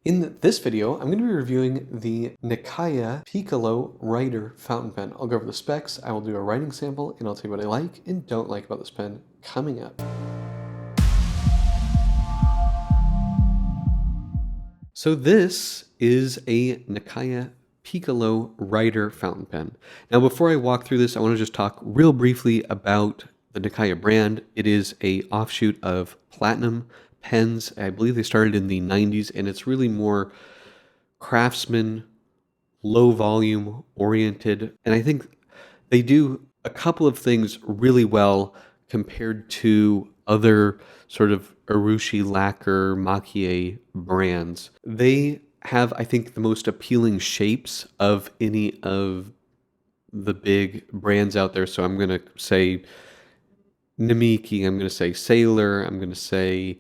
In this video, I'm going to be reviewing the Nakaya Piccolo Writer Fountain Pen. I'll go over the specs, I will do a writing sample, and I'll tell you what I like and don't like about this pen coming up. So this is a Nakaya Piccolo Writer Fountain Pen. Now before I walk through this, I want to just talk real briefly about the Nakaya brand. It is a offshoot of Platinum pens. I believe they started in the 90s, and it's really more craftsman, low volume oriented. And I think they do a couple of things really well compared to other sort of Urushi lacquer maki brands. They have, I think, the most appealing shapes of any of the big brands out there. So I'm going to say Namiki, I'm going to say Sailor, I'm going to say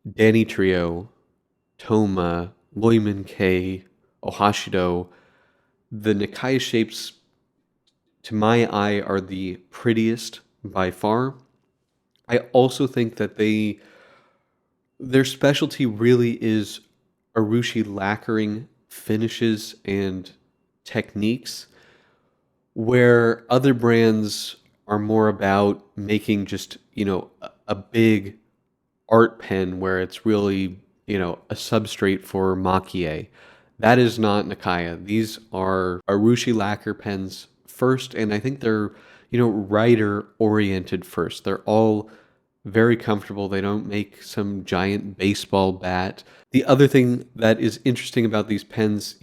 Danny Trio, Toma, Loiman K, Ohashido. The Nakaya shapes, to my eye, are the prettiest by far. I also think that their specialty really is Urushi lacquering finishes and techniques, where other brands are more about making just, a big art pen where it's really, a substrate for maki. That is not Nakaya. These are Urushi lacquer pens first, and I think they're, writer oriented first. They're all very comfortable. They don't make some giant baseball bat. The other thing that is interesting about these pens,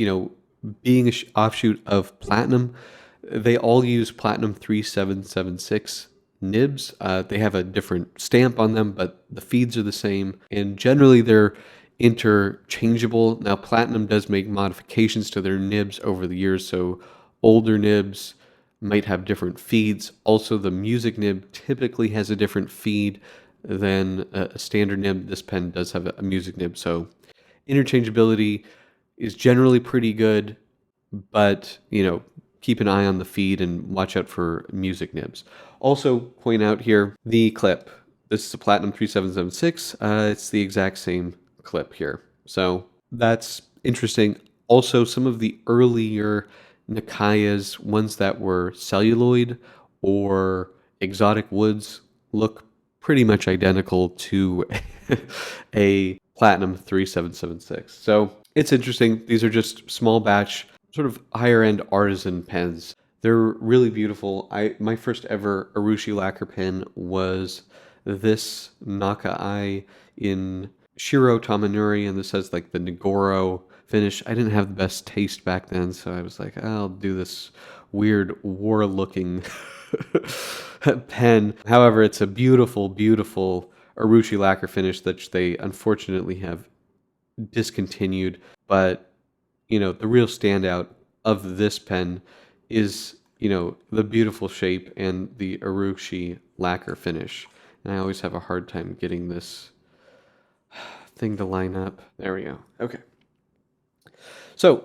being an offshoot of Platinum, they all use Platinum 3776 nibs. They have a different stamp on them, but the feeds are the same, and generally they're interchangeable. Now, Platinum does make modifications to their nibs over the years, so older nibs might have different feeds. Also, the music nib typically has a different feed than a standard nib. This pen does have a music nib, so interchangeability is generally pretty good, but, keep an eye on the feed and watch out for music nibs. Also, point out here the clip. This is a Platinum 3776. It's the exact same clip here. So that's interesting. Also, some of the earlier Nakayas, ones that were celluloid or exotic woods, look pretty much identical to a Platinum 3776. So it's interesting. These are just small batch, sort of higher end artisan pens. They're really beautiful. My first ever Urushi lacquer pen was this Nakaya in Shiro Tamanuri, and this has like the Nagoro finish. I didn't have the best taste back then, so I was like, I'll do this weird war looking pen. However, it's a beautiful, beautiful Urushi lacquer finish that they unfortunately have discontinued. But, the real standout of this pen is, the beautiful shape and the Urushi lacquer finish. And I always have a hard time getting this thing to line up. There we go. Okay. So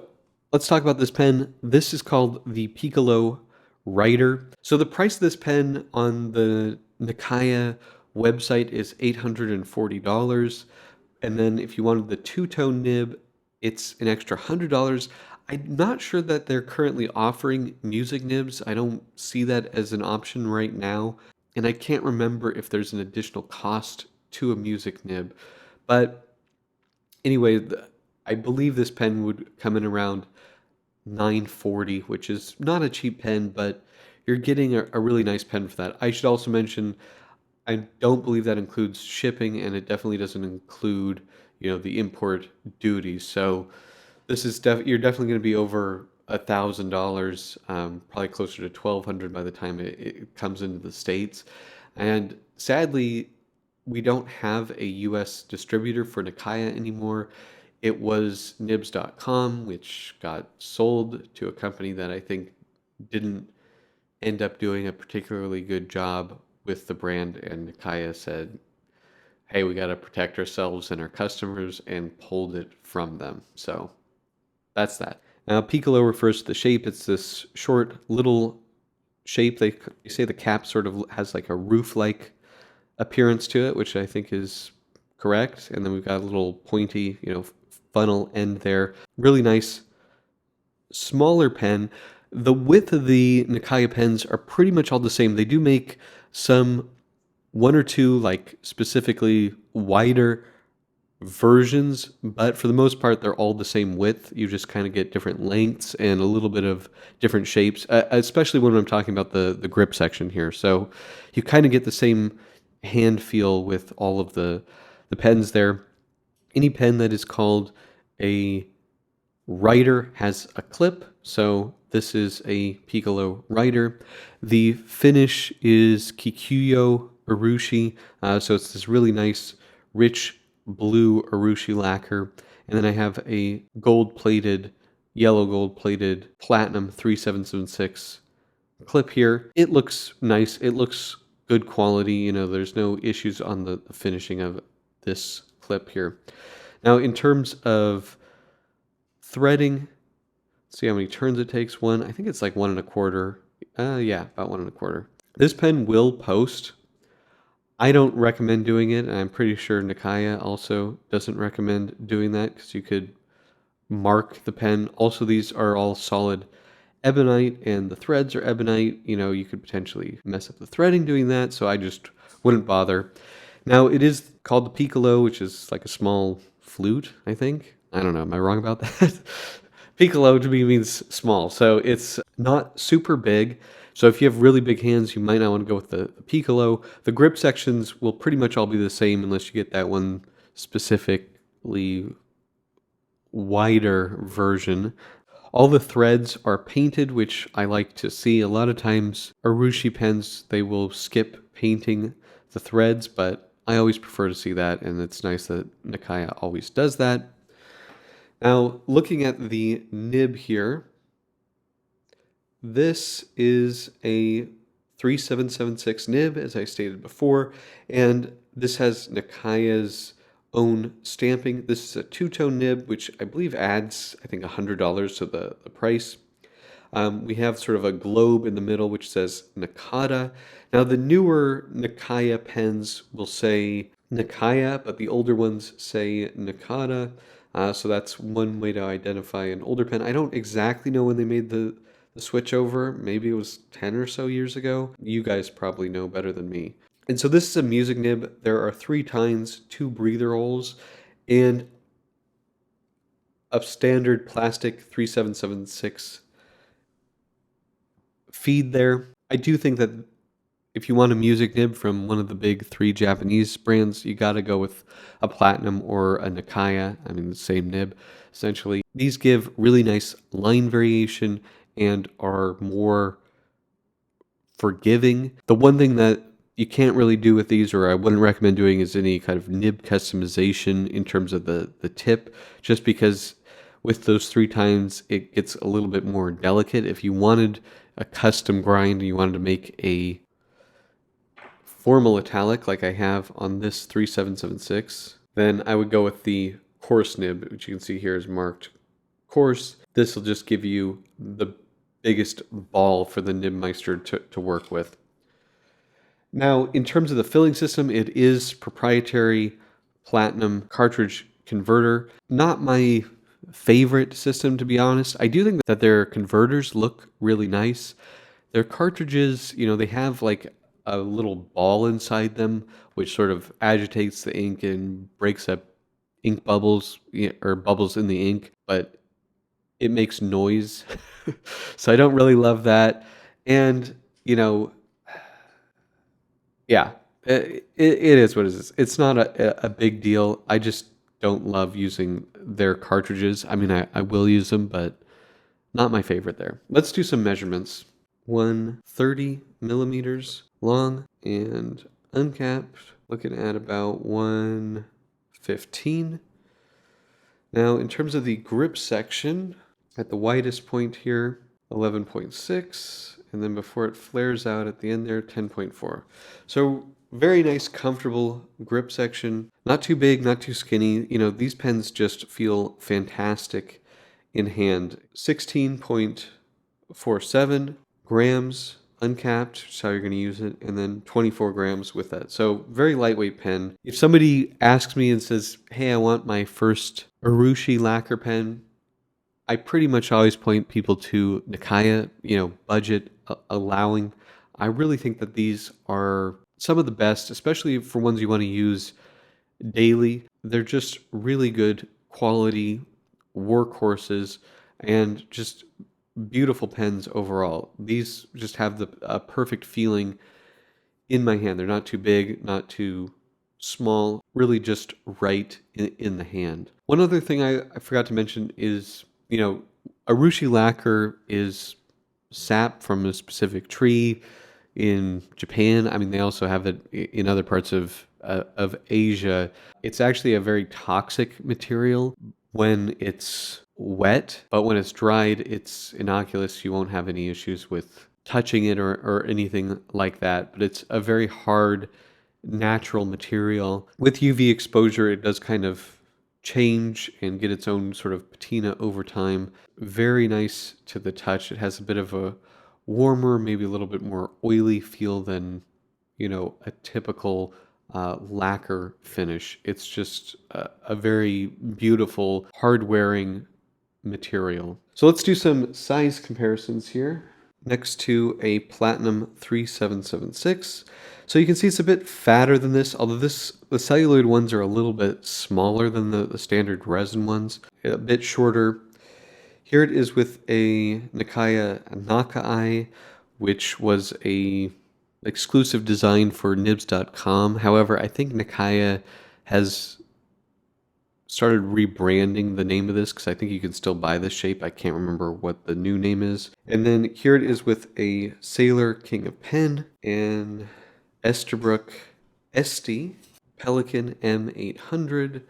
let's talk about this pen. This is called the Piccolo Writer. So the price of this pen on the Nakaya website is $840. And then if you wanted the two-tone nib, it's an extra $100. I'm not sure that they're currently offering music nibs. I don't see that as an option right now. And I can't remember if there's an additional cost to a music nib. But anyway, I believe this pen would come in around $940, which is not a cheap pen, but you're getting a really nice pen for that. I should also mention, I don't believe that includes shipping, and it definitely doesn't include, the import duties. So this is you're definitely going to be over $1,000, probably closer to $1,200 by the time it comes into the States. And sadly, we don't have a US distributor for Nakaya anymore. It was nibs.com, which got sold to a company that I think didn't end up doing a particularly good job with the brand, and Nakaya said, hey, we got to protect ourselves and our customers, and pulled it from them. So that's that. Now, Piccolo refers to the shape. It's this short little shape. They say the cap sort of has like a roof-like appearance to it, which I think is correct. And then we've got a little pointy, funnel end there. Really nice, smaller pen. The width of the Nakaya pens are pretty much all the same. They do make some one or two like specifically wider versions, but for the most part, they're all the same width. You just kind of get different lengths and a little bit of different shapes, especially when I'm talking about the grip section here. So you kind of get the same hand feel with all of the pens there. Any pen that is called a writer has a clip. So this is a Piccolo writer. The finish is Kikuyo Urushi. So it's this really nice, rich blue Urushi lacquer. And then I have a yellow gold plated platinum 3776 clip here. It looks nice. It looks good quality. You know, there's no issues on the finishing of this clip here. Now, in terms of threading, see how many turns it takes. I think it's like 1 1/4. Yeah, about 1 1/4. This pen will post. I don't recommend doing it, and I'm pretty sure Nakaya also doesn't recommend doing that because you could mark the pen. Also, these are all solid ebonite, and the threads are ebonite. You know, you could potentially mess up the threading doing that, so I just wouldn't bother. Now, it is called the Piccolo, which is like a small flute, I think. I don't know. Am I wrong about that? Piccolo to me means small, so it's not super big. So if you have really big hands, you might not want to go with the Piccolo. The grip sections will pretty much all be the same unless you get that one specifically wider version. All the threads are painted, which I like to see. A lot of times, Urushi pens, they will skip painting the threads, but I always prefer to see that, and it's nice that Nakaya always does that. Now, looking at the nib here, this is a 3776 nib, as I stated before, and this has Nakaya's own stamping. This is a two-tone nib, which I believe adds, I think, $100 to the price. We have sort of a globe in the middle, which says Nakata. Now, the newer Nakaya pens will say Nakaya, but the older ones say Nakata. So that's one way to identify an older pen. I don't exactly know when they made the switch over. Maybe it was 10 or so years ago. You guys probably know better than me. And so this is a music nib. There are 3 tines, 2 breather holes, and a standard plastic 3776 feed there. I do think that if you want a music nib from one of the big 3 Japanese brands, you got to go with a Platinum or a Nakaya. I mean, the same nib, essentially. These give really nice line variation and are more forgiving. The one thing that you can't really do with these, or I wouldn't recommend doing, is any kind of nib customization in terms of the tip, just because with those 3 tines, it gets a little bit more delicate. If you wanted a custom grind and you wanted to make a formal italic like I have on this 3776, then I would go with the coarse nib, which you can see here is marked coarse. This will just give you the biggest ball for the Nibmeister to work with. Now, in terms of the filling system, it is proprietary platinum cartridge converter. Not my favorite system, to be honest. I do think that their converters look really nice. Their cartridges, you know, they have like a little ball inside them, which sort of agitates the ink and breaks up ink bubbles, or bubbles in the ink, but it makes noise. So I don't really love that. And, you know, yeah, it is what it is. It's not a big deal. I just don't love using their cartridges. I mean, I will use them, but not my favorite there. Let's do some measurements. 130 millimeters long and uncapped, looking at about 115. Now, in terms of the grip section, at the widest point here, 11.6, and then before it flares out at the end there, 10.4. So very nice, comfortable grip section. Not too big, not too skinny. You know, these pens just feel fantastic in hand. 16.47 grams uncapped, which is how you're going to use it, and then 24 grams with that. So very lightweight pen. If somebody asks me and says, hey, I want my first Urushi lacquer pen, I pretty much always point people to Nakaya, budget allowing. I really think that these are some of the best, especially for ones you want to use daily. They're just really good quality workhorses and just beautiful pens overall. These just have the perfect feeling in my hand. They're not too big, not too small, really just right in the hand. One other thing I forgot to mention is, Urushi lacquer is sap from a specific tree in Japan. I mean, they also have it in other parts of Asia. It's actually a very toxic material when it's wet, but when it's dried, it's innocuous. You won't have any issues with touching it or anything like that. But it's a very hard, natural material. With UV exposure, it does kind of change and get its own sort of patina over time. Very nice to the touch. It has a bit of a warmer, maybe a little bit more oily feel than, a typical lacquer finish. It's just a very beautiful, hard-wearing material. So let's do some size comparisons here. Next to a Platinum 3776. So you can see it's a bit fatter than this, although the celluloid ones are a little bit smaller than the standard resin ones, a bit shorter. Here it is with a Nakaya Nakaya, which was a exclusive design for nibs.com. However, I think Nakaya has started rebranding the name of this because I think you can still buy this shape. I can't remember what the new name is. And then here it is with a Sailor King of Pen and Esterbrook Esty, Pelican M800,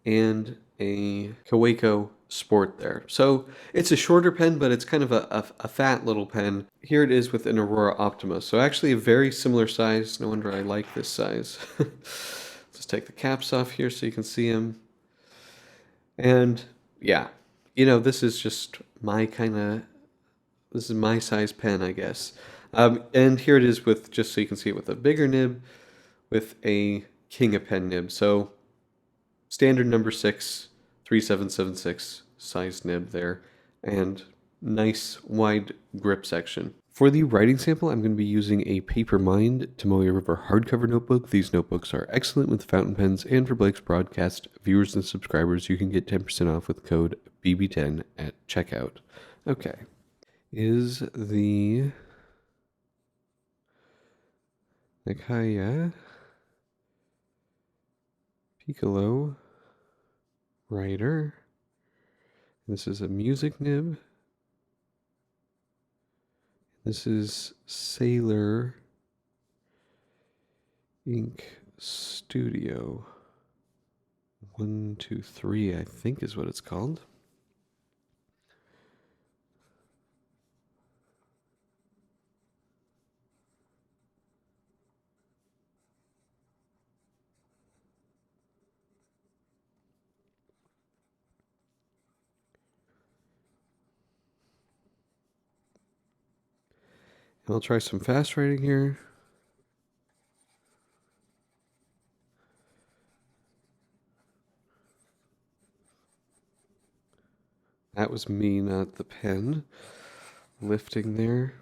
and a Kaweco Sport there. So it's a shorter pen, but it's kind of a fat little pen. Here it is with an Aurora Optima. So actually a very similar size. No wonder I like this size. Let's take the caps off here so you can see them. And yeah, this is just this is my size pen, I guess. And here it is with, just so you can see it with a bigger nib, with a King of Pen nib. So standard number 6, 3776 size nib there, and nice wide grip section. For the writing sample, I'm going to be using a Paper Mind Tomoe River hardcover notebook. These notebooks are excellent with fountain pens, and for Blake's broadcast viewers and subscribers, you can get 10% off with code BB10 at checkout. Okay. Is the Nakaya Piccolo Writer. This is a music nib. This is Sailor Ink Studio 123, I think is what it's called. And I'll try some fast writing here. That was me, not the pen. Lifting there.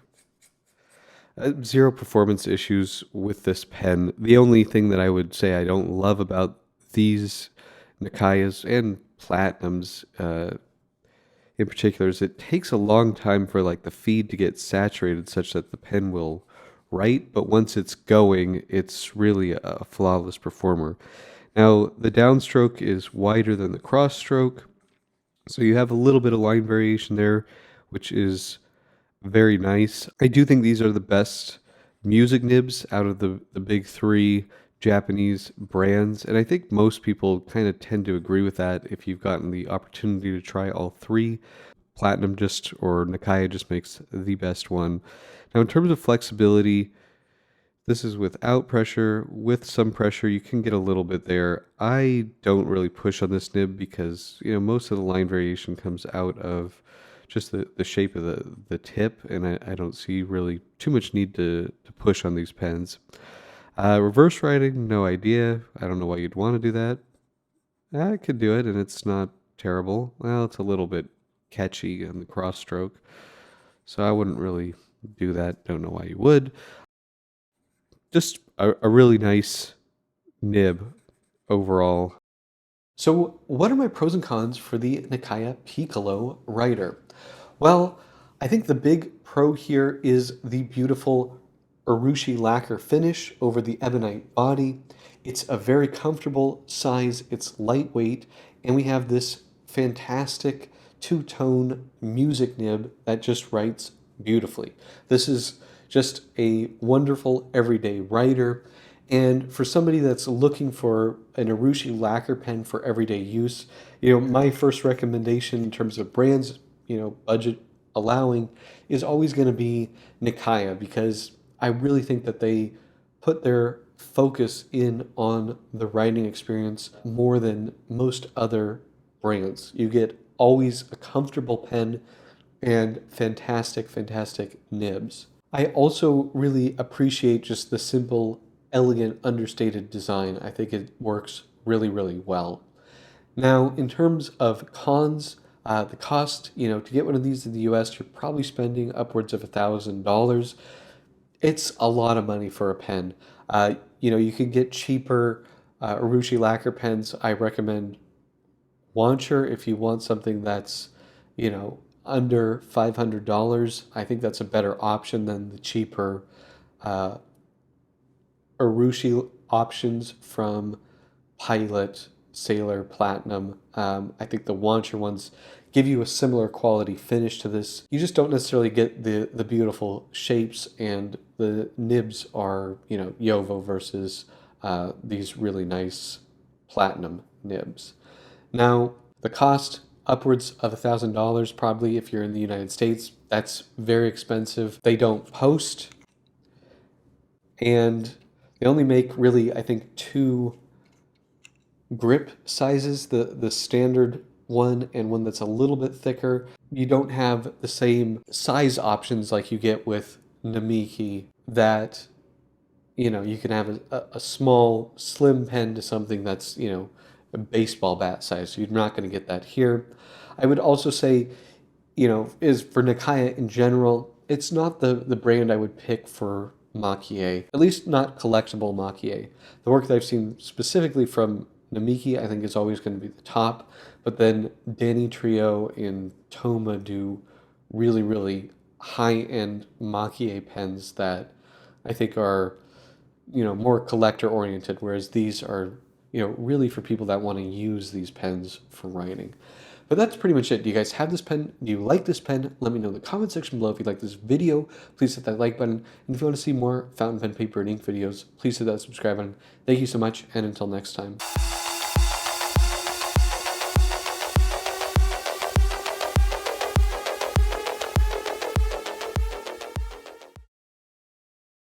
Zero performance issues with this pen. The only thing that I would say I don't love about these Nakayas and Platinums in particular is it takes a long time for like the feed to get saturated such that the pen will write, but once it's going, it's really a flawless performer. Now, the downstroke is wider than the cross stroke, so you have a little bit of line variation there, which is very nice. I do think these are the best music nibs out of the big three Japanese brands, and I think most people kind of tend to agree with that if you've gotten the opportunity to try all three. Platinum or Nakaya just makes the best one. Now, in terms of flexibility, this is without pressure. With some pressure, you can get a little bit there. I don't really push on this nib because, most of the line variation comes out of just the shape of the tip, and I don't see really too much need to push on these pens. Reverse writing, no idea. I don't know why you'd want to do that. I could do it, and it's not terrible. Well, it's a little bit catchy on the cross stroke, so I wouldn't really do that. Don't know why you would. Just a really nice nib overall. So, what are my pros and cons for the Nakaya Piccolo Writer? Well, I think the big pro here is the beautiful Urushi lacquer finish over the ebonite body. It's a very comfortable size, it's lightweight, and we have this fantastic two-tone music nib that just writes beautifully. This is just a wonderful everyday writer. And for somebody that's looking for an Urushi lacquer pen for everyday use, my first recommendation in terms of brands, budget allowing, is always going to be Nakaya, because I really think that they put their focus in on the writing experience more than most other brands. You get always a comfortable pen and fantastic, fantastic nibs. I also really appreciate just the simple, elegant, understated design. I think it works really, really well. Now, in terms of cons, the cost, to get one of these in the US, you're probably spending upwards of $1,000. It's a lot of money for a pen. You can get cheaper Urushi lacquer pens. I recommend Launcher if you want something that's, under $500. I think that's a better option than the cheaper uh, Urushi options from Pilot, Sailor, Platinum. I think the Launcher ones give you a similar quality finish to this. You just don't necessarily get the beautiful shapes, and the nibs are, Yovo versus these really nice Platinum nibs. Now, the cost, upwards of $1,000 probably if you're in the United States. That's very expensive. They don't post, and they only make really, I think, two grip sizes, the standard one and one that's a little bit thicker. You don't have the same size options like you get with Namiki, that you can have a small slim pen to something that's a baseball bat size. So you're not going to get that here. I would also say, is for Nakaya in general, it's not the brand I would pick for Maki-e, at least not collectible Maki-e. The work that I've seen specifically from Namiki, I think, is always going to be the top, but then Danny Trio and Toma do really, really high-end Maki-e pens that I think are, more collector oriented, whereas these are, really for people that want to use these pens for writing. But that's pretty much it. Do you guys have this pen? Do you like this pen? Let me know in the comment section below. If you like this video, please hit that like button. And if you want to see more fountain pen, paper, and ink videos, please hit that subscribe button. Thank you so much, and until next time.